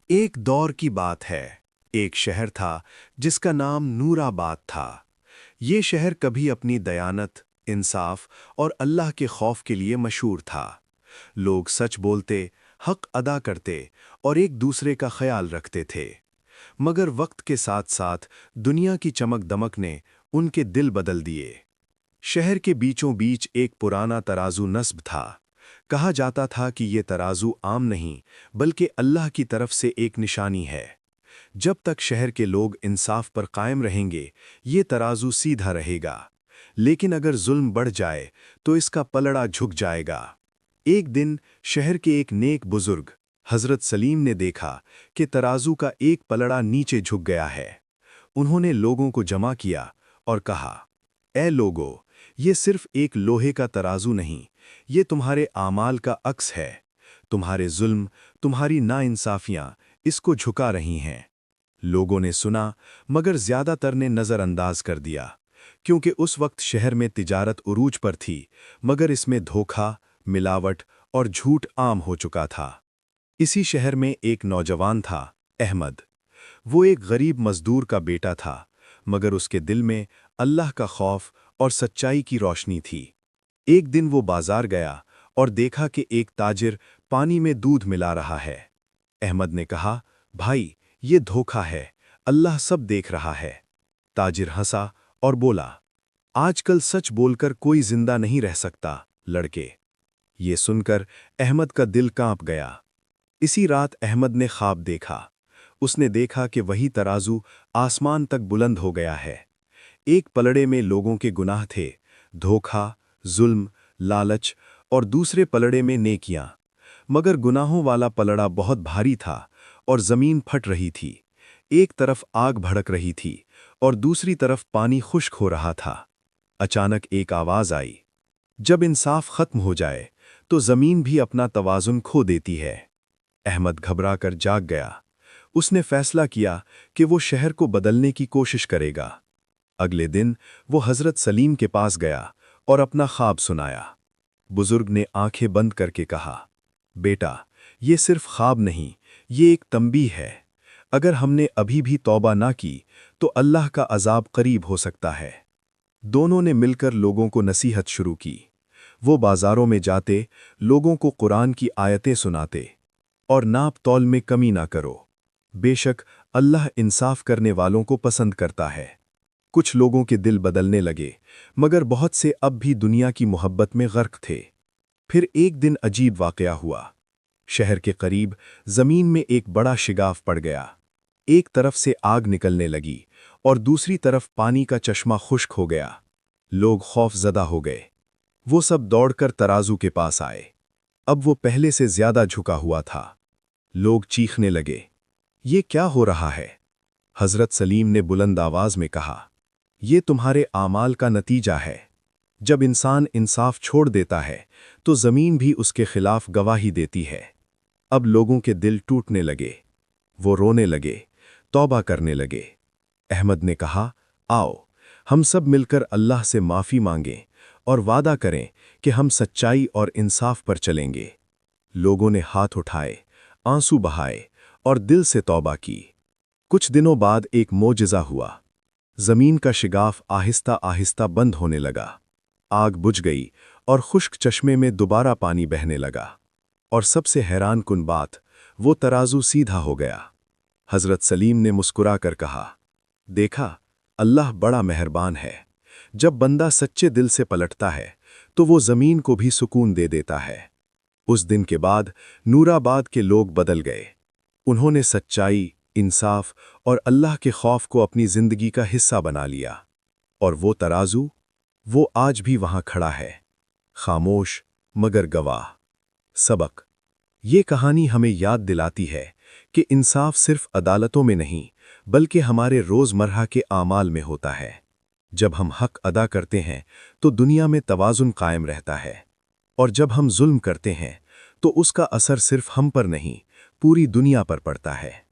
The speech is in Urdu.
ایک دور کی بات ہے۔ ایک شہر تھا جس کا نام نورآباد تھا۔ یہ شہر کبھی اپنی دیانت، انصاف اور اللہ کے خوف کے لیے مشہور تھا۔ لوگ سچ بولتے، حق ادا کرتے اور ایک دوسرے کا خیال رکھتے تھے۔ مگر وقت کے ساتھ ساتھ دنیا کی چمک دمک نے ان کے دل بدل دیے۔ شہر کے بیچوں بیچ ایک پرانا ترازو نصب تھا۔ کہا جاتا تھا کہ یہ ترازو عام نہیں بلکہ اللہ کی طرف سے ایک نشانی ہے۔ جب تک شہر کے لوگ انصاف پر قائم رہیں گے، یہ ترازو سیدھا رہے گا، لیکن اگر ظلم بڑھ جائے تو اس کا پلڑا جھک جائے گا۔ ایک دن شہر کے ایک نیک بزرگ حضرت سلیم نے دیکھا کہ ترازو کا ایک پلڑا نیچے جھک گیا ہے۔ انہوں نے لوگوں کو جمع کیا اور کہا، اے لوگو، یہ صرف ایک لوہے کا ترازو نہیں، یہ تمہارے اعمال کا عکس ہے۔ تمہارے ظلم، تمہاری ناانصافیاں اس کو جھکا رہی ہیں۔ لوگوں نے سنا، مگر زیادہ تر نے نظر انداز کر دیا، کیونکہ اس وقت شہر میں تجارت عروج پر تھی، مگر اس میں دھوکہ، ملاوٹ اور جھوٹ عام ہو چکا تھا۔ اسی شہر میں ایک نوجوان تھا، احمد۔ وہ ایک غریب مزدور کا بیٹا تھا، مگر اس کے دل میں اللہ کا خوف اور سچائی کی روشنی تھی۔ ایک دن وہ بازار گیا اور دیکھا کہ ایک تاجر پانی میں دودھ ملا رہا ہے۔ احمد نے کہا، بھائی، یہ دھوکہ ہے، اللہ سب دیکھ رہا ہے۔ تاجر ہنسا اور بولا، آج کل سچ بول کر کوئی زندہ نہیں رہ سکتا، لڑکے۔ یہ سن کر احمد کا دل کانپ گیا۔ اسی رات احمد نے خواب دیکھا۔ اس نے دیکھا کہ وہی ترازو آسمان تک بلند ہو گیا ہے۔ ایک پلڑے میں لوگوں کے گناہ تھے، دھوکہ، ظلم، لالچ، اور دوسرے پلڑے میں نیکیاں۔ مگر گناہوں والا پلڑا بہت بھاری تھا اور زمین پھٹ رہی تھی۔ ایک طرف آگ بھڑک رہی تھی اور دوسری طرف پانی خشک ہو رہا تھا۔ اچانک ایک آواز آئی، جب انصاف ختم ہو جائے تو زمین بھی اپنا توازن کھو دیتی ہے۔ احمد گھبرا کر جاگ گیا۔ اس نے فیصلہ کیا کہ وہ شہر کو بدلنے کی کوشش کرے گا۔ اگلے دن وہ حضرت سلیم کے پاس گیا اور اپنا خواب سنایا۔ بزرگ نے آنکھیں بند کر کے کہا، بیٹا، یہ صرف خواب نہیں، یہ ایک تنبیہ ہے۔ اگر ہم نے ابھی بھی توبہ نہ کی تو اللہ کا عذاب قریب ہو سکتا ہے۔ دونوں نے مل کر لوگوں کو نصیحت شروع کی۔ وہ بازاروں میں جاتے، لوگوں کو قرآن کی آیتیں سناتے اور ناپ تول میں کمی نہ کرو۔ بے شک اللہ انصاف کرنے والوں کو پسند کرتا ہے۔ کچھ لوگوں کے دل بدلنے لگے، مگر بہت سے اب بھی دنیا کی محبت میں غرق تھے۔ پھر ایک دن عجیب واقعہ ہوا۔ شہر کے قریب زمین میں ایک بڑا شگاف پڑ گیا۔ ایک طرف سے آگ نکلنے لگی اور دوسری طرف پانی کا چشمہ خشک ہو گیا۔ لوگ خوف زدہ ہو گئے۔ وہ سب دوڑ کر ترازو کے پاس آئے۔ اب وہ پہلے سے زیادہ جھکا ہوا تھا۔ لوگ چیخنے لگے، یہ کیا ہو رہا ہے؟ حضرت سلیم نے بلند آواز میں کہا، یہ تمہارے اعمال کا نتیجہ ہے۔ جب انسان انصاف چھوڑ دیتا ہے تو زمین بھی اس کے خلاف گواہی دیتی ہے۔ اب لوگوں کے دل ٹوٹنے لگے۔ وہ رونے لگے، توبہ کرنے لگے۔ احمد نے کہا، آؤ، ہم سب مل کر اللہ سے معافی مانگیں اور وعدہ کریں کہ ہم سچائی اور انصاف پر چلیں گے۔ لوگوں نے ہاتھ اٹھائے، آنسو بہائے اور دل سے توبہ کی۔ کچھ دنوں بعد ایک معجزہ ہوا۔ زمین کا شگاف آہستہ آہستہ بند ہونے لگا۔ آگ بجھ گئی اور خشک چشمے میں دوبارہ پانی بہنے لگا۔ اور سب سے حیران کن بات، وہ ترازو سیدھا ہو گیا۔ حضرت سلیم نے مسکرا کر کہا، دیکھا، اللہ بڑا مہربان ہے۔ جب بندہ سچے دل سے پلٹتا ہے تو وہ زمین کو بھی سکون دے دیتا ہے۔ اس دن کے بعد نورآباد کے لوگ بدل گئے۔ انہوں نے سچائی، انصاف اور اللہ کے خوف کو اپنی زندگی کا حصہ بنا لیا۔ اور وہ ترازو، وہ آج بھی وہاں کھڑا ہے، خاموش مگر گواہ۔ سبق: یہ کہانی ہمیں یاد دلاتی ہے کہ انصاف صرف عدالتوں میں نہیں بلکہ ہمارے روزمرہ کے اعمال میں ہوتا ہے۔ جب ہم حق ادا کرتے ہیں تو دنیا میں توازن قائم رہتا ہے، اور جب ہم ظلم کرتے ہیں تو اس کا اثر صرف ہم پر نہیں، پوری دنیا پر پڑتا ہے۔